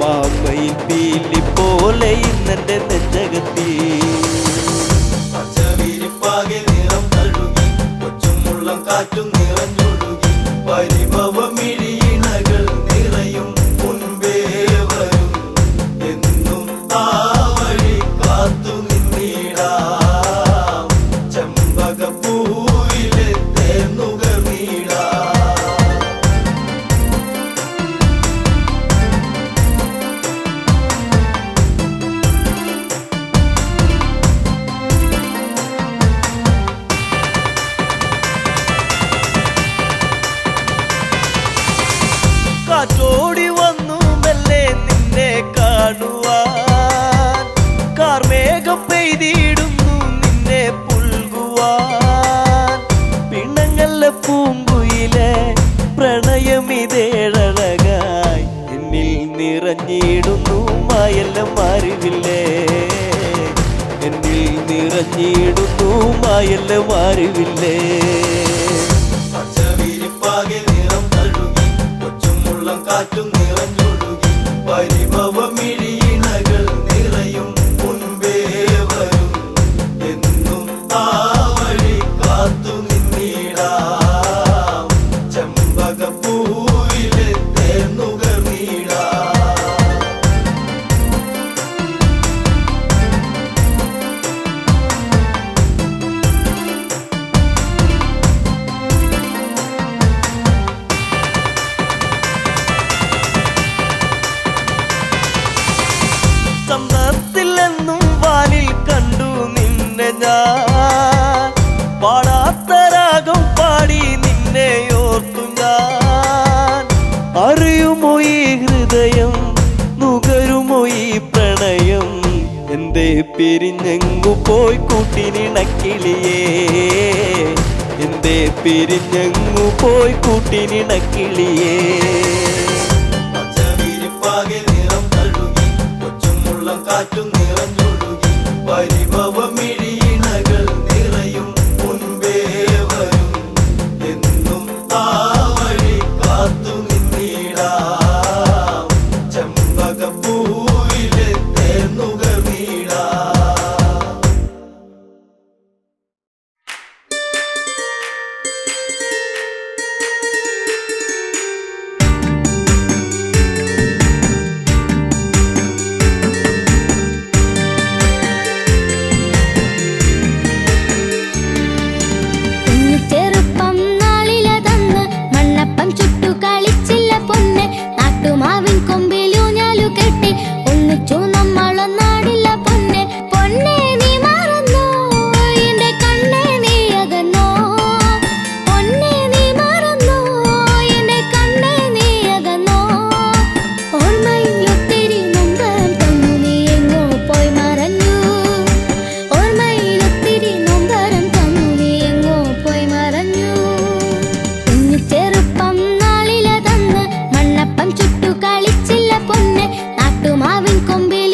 മാമയിൽ പീലി പോലെ ഇന്നെന്റെ നെഞ്ചകത്തിൽ പച്ചവിരിപ്പാകെ നിറം തഴുകി കൊച്ചുമുള്ളം കാറ്റും നിറഞ്ഞൊഴുകി പരിഭവമിഴിയിണകൾ നിറയും മുൻപേ വരും എന്നും ആ വഴി കാത്തു നിന്നിടാം ചെമ്പകപ്പൂവിലെ തേന്നുകർന്നിടാം കാറ്റോടി വന്നു മെല്ലെ നിന്നെ കാണുവാൻ കാർമേഘം പെയ്തിടുന്നു നിന്നെ പുൽകുവാൻ പിണങ്ങല്ല പൂങ്കുയിലെ പ്രണയമിതേഴഴകായി എന്നിൽ നിറഞ്ഞിടുന്നു മായെല്ലാം അറിവില്ലേ എന്നിൽ നിറഞ്ഞിടുന്നു മായെല്ലാം അറിവില്ലേ പച്ചവിരിപ്പാകെ നിറം തഴുകി കൊച്ചുമുള്ളം കാറ്റും നിറഞ്ഞൊഴുകി പരിഭവമിഴിയിണകൾ നിറയും മുൻപേ വരും എന്നും ആ വഴി കാത്തു നിന്നിടാം ചെമ്പകപ്പൂവിലെ തേന്നുകർന്നിടാം ചന്തത്തിലെന്നും വാനിൽ കണ്ടു നിന്നെ ഞാൻ പാടാത്ത രാഗം പാടി നിന്നെ ഓർത്തു ഞാൻ അറിയുമോ ഈ ഹൃദയം നുകരുമോ ഈ പ്രണയം എന്തേ പിരിഞ്ഞെങ്ങു പോയി കൂട്ടിനിണക്കിളിയേ എന്തേ പിരിഞ്ഞെങ്ങു പോയി കൂട്ടിനിണക്കിളിയേ പച്ചവിരിപ്പാകെ നിറം തഴുകി കൊച്ചുമുള്ളം കാറ്റും നിറഞ്ഞൊഴുകി പരിഭവമിഴിയിണകൾ നിറയും മുൻപേ വരും എന്നും ആ വഴി കാത്തു നിന്നിടാം ചെമ്പകപ്പൂവിലെ തേന്നുകർന്നിടാം ചുട്ടു കളിച്ചില്ല പൊന്നെ നാട്ടുമാവിൻ കൊമ്പിൽ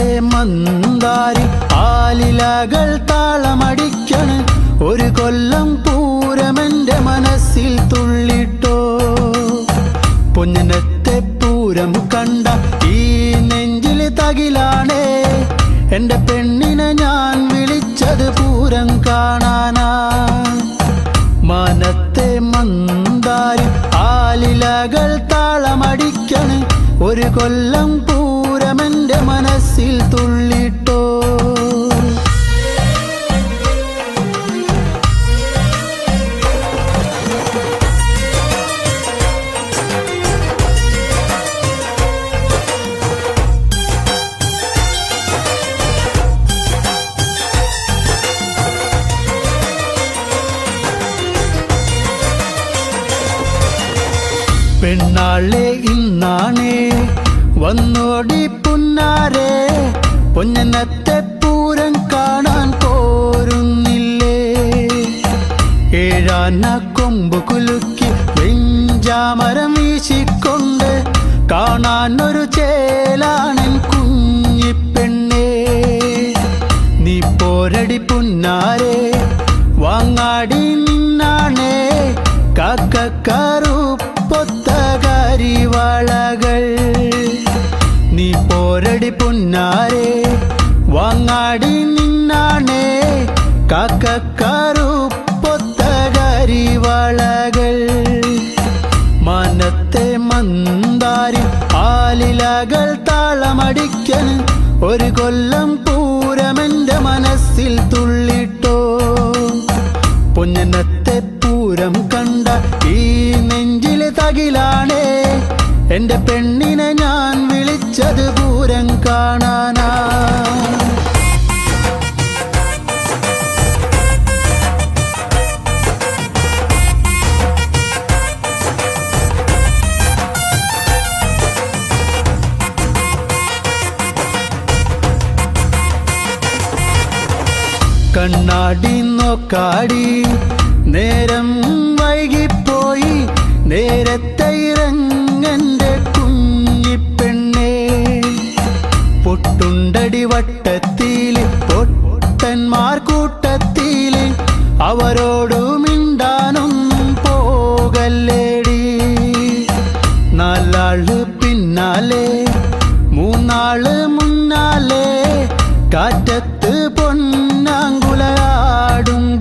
മനത്തെ മന്ദാരി ആലിലകൾ താളമടിക്കണ് ഒരു കൊല്ലം പൂരമെന്റെ മനസ്സിൽ തുള്ളിട്ടോ പൊന്നിനത്തെ പൂരം കണ്ട ഈ നെഞ്ചിൽ തകിലാണേ എന്റെ പെണ്ണിനെ ഞാൻ വിളിച്ചത് പൂരം കാണാനാ മനത്തെ മന്ദാരി ആലിലകൾ താളമടിക്കണ് ഒരു കൊല്ലം പൂരമെന്റെ മനസ്സിൽ തുള്ളിട്ടോ പെണ്ണാളെ ഇന്നാണേ വന്നോടി പുന്നാരെ പൊന്നത്തെ പൂരം കാണാൻ പോരുന്നില്ലേ ഏഴാന കൊമ്പ് കുലുക്കി വെഞ്ചാമരം വീശിക്കൊണ്ട് കാണാൻ ഒരു ചേലാണൻ കുഞ്ഞിപ്പെണ്ണേ നീ പോരടി പുന്നാരെ വാങ്ങാടി നിന്നാണേ കാക്കക്കാറുപ്പൊത്തകരിവളകൾ നീ പോരടി പുന്നാരെ വാങ്ങാടി നിന്നാണേ കാക്കക്കാറുപ്പൊത്തകരിവളകൾ മനത്തെ മന്ദാരി ആലിലകൾ താളമടിക്കന് ഒരു കൊല്ലം പൂരമെന്റെ മനസ്സിൽ തുള്ളിട്ടോ പൊന്നത്തെ പൂരം കണ്ട ഈ നെഞ്ചിലെ തകിലാണേ എന്റെ പെണ്ണിനെ ഞാൻ വിളിച്ചത് പൂരം കാണാനാ കണ്ണാടി നോക്കാടി നേരം വൈകിപ്പോയി നേരത്തെ ഇറങ്ങന്റെ കുഞ്ഞിപ്പെണ്ണേ പൊട്ടുണ്ടടി വട്ടത്തില് പൊട്ടന്മാർ കൂട്ടത്തില് അവരോടു മിണ്ടാനൊന്നും പോകല്ലേടി നാലാള് പിന്നാലെ മൂന്നാള് മുന്നാലെ കാറ്റത്ത് പൊന്നാങ്കുലയാടും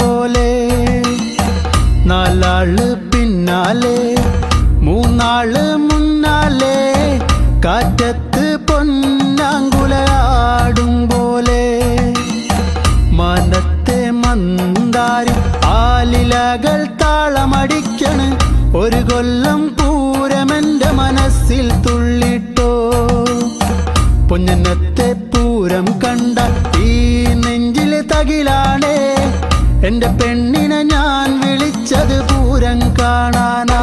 പോലെ നാലാള് പിന്നാലെ മൂന്നാള് മുന്നാലെ കാറ്റത്ത് പൊന്നാങ്കുലയാടും പോലെ മനത്തെ മന്ദാരി ആലിലകൾ താളമടിക്കണ് ഒരു കൊല്ലം പൂരമെന്റെ മനസ്സിൽ തുള്ളിട്ടോ പൊന്നത്തെ പൂരം കണ്ട ഈ നെഞ്ചിലെ തകിലാണേ എന്റെ പെണ്ണിനെ ഞാൻ വിളിച്ചത് പൂരം കാണാനാ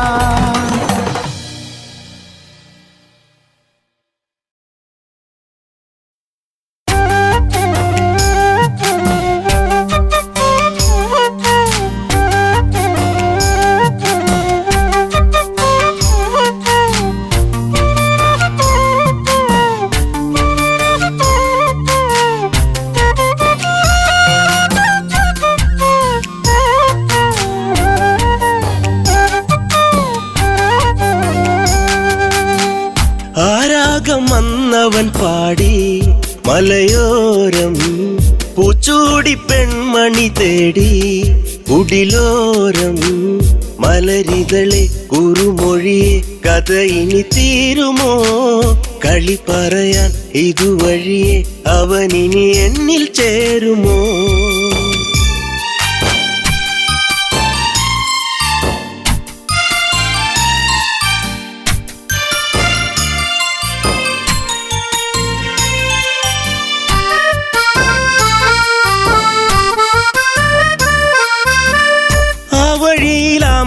വന്നവൻ പാടി മലയോരം പൂച്ചൂടി പെൺമണി തേടി കുടിലോരം മലരികളെ കുറുമൊഴിയെ കഥ ഇനി തീരുമോ കളി പറയാൻ ഇതുവഴിയെ അവനിനി എന്നിൽ ചേരുമോ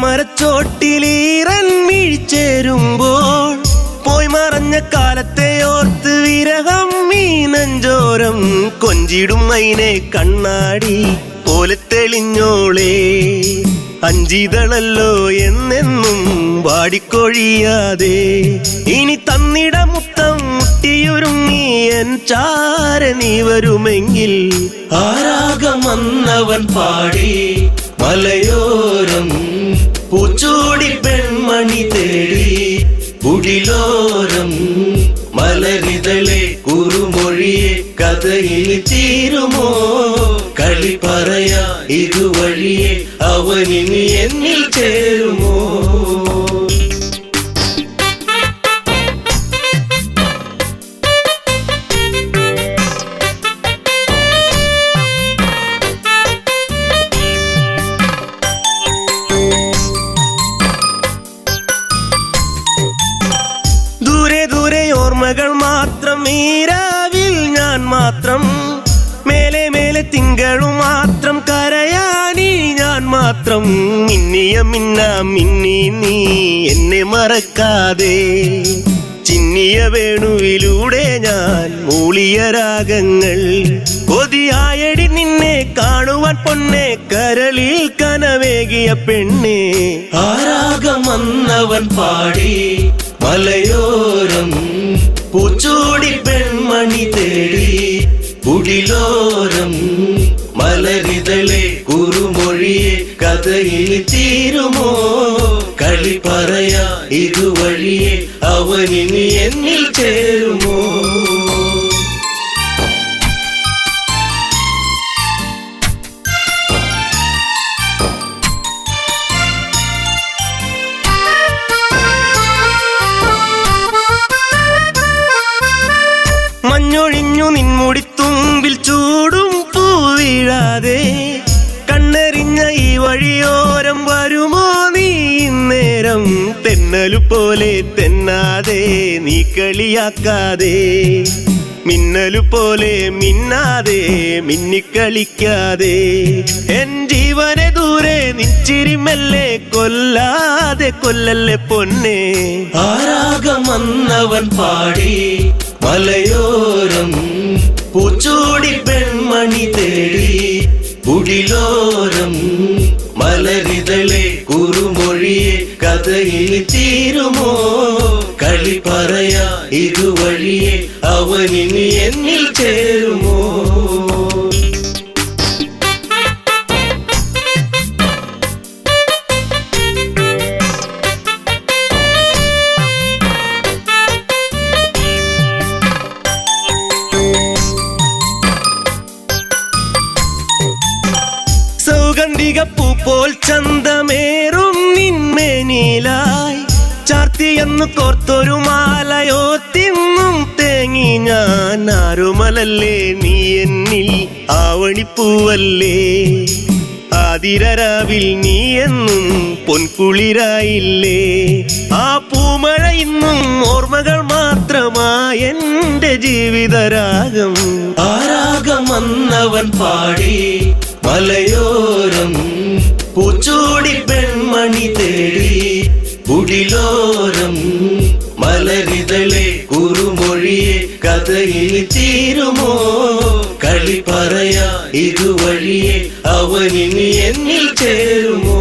മരച്ചോട്ടിലീറൻ വീഴ്ചേരുമ്പോൾ പോയി മറഞ്ഞ കാലത്തെ ഓർത്ത് വിരഹം ഈ നെഞ്ചോരം കൊഞ്ചിടും മൈനെ കണ്ണാടി പോലെ തെളിഞ്ഞോളേ അഞ്ചിതളല്ലോ എന്നെന്നും വാടിക്കൊഴിയാതെ ഇനി തന്നിട മുത്തം മുട്ടി കെട്ടിയൊരുങ്ങി എൻ ചാര നീ വരുമെങ്കിൽ ആ രാഗം വന്നവൻ പാടി മലയോരം പൂച്ചൂടി പെൺമണി തേടി കുടിലോരം മലരിതളെ കുറുമൊഴിയെ കഥയിൽ തീരുമോ കളി പറയാ ഇതുവഴിയെ അവനിനി എന്നിൽ ചേരുമോ ദൂരെ ദൂരെ ഓർമ്മകൾ മാത്രം ഈരാവിൽ ഞാൻ മാത്രം മേലെ മേലെ തിങ്കളും മാത്രം കരയാനി ഞാൻ മാത്രം മിന്നിയ മിന്നി നീ എന്നെ മറക്കാതെ ചിന്നിയ വേണുവിലൂടെ ഞാൻ മൂളിയ രാഗങ്ങൾ കൊതിയായടി നിന്നെ കാണുവാൻ പൊന്നെ കരളിൽ കനവേകിയ പെണ്ണെ ആ രാഗം വന്നവൻ പാടി മലയോരം പൂച്ചൂടി പെൺമണി തേടി കുടിലോരം മലരിതളെ കുറുമൊഴിയെ കഥയിൽ തീരുമോ കളി പറയാ ഇതുവഴിയെ അവനിനി എന്നിൽ ചേരുമോ മഞ്ഞൊഴിഞ്ഞു നിൻമുടിത്തുമ്പിൽ ചൂടും പൂവിഴാതെ കണ്ണെറിഞ്ഞ ഈ വഴിയോരം വരുമോ നീ ഇന്നേരം തെന്നലു പോലെ തെന്നാതെ നീ കളിയാക്കാതെ മിന്നലു പോലെ മിന്നാതെ മിന്നിക്കളിക്കാതെ എൻ ജീവനെ ദൂരെ നിച്ചിരിമല്ലേ കൊല്ലാതെ കൊല്ലല്ലേ പൊന്നെ ആ രാഗം വന്നവൻ പാടി മലയോരം പൂച്ചൂടി പെൺമണി തേടി കുടിലോരം മലരിതളെ കുറുമൊഴിയെ കഥയിൽ തീരുമോ കളി പറയാ ഇതുവഴിയെ അവനിനി എന്നിൽ ചേരുമോ സൗഗന്ധികപ്പൂ പോൽ ചന്തമേറും നിന്മേനിലായി ചാർത്തിയെന്നു കോർത്തൊരു മാലയോ തിന്നും തേങ്ങി ഞാൻ ആരുമലല്ലേ നീ എന്നിൽ ആവണിപ്പൂവല്ലേ ആതിരരാവിൽ നീ എന്നും പൊൻകുളിരായില്ലേ ആ പൂമഴ ഇന്നും ഓർമ്മകൾ മാത്രമായി എന്റെ ജീവിതരാഗം ആ രാഗം വന്നവൻ പാടി മലയോരം പൂച്ചൂടി പെൺമണി തേടി കുടിലോരം മലരിതളെ കുറുമൊഴിയെ കഥയിൽ തീരുമോ കളി പറയാ ഇതുവഴിയെ അവനിനി എന്നിൽ ചേരുമോ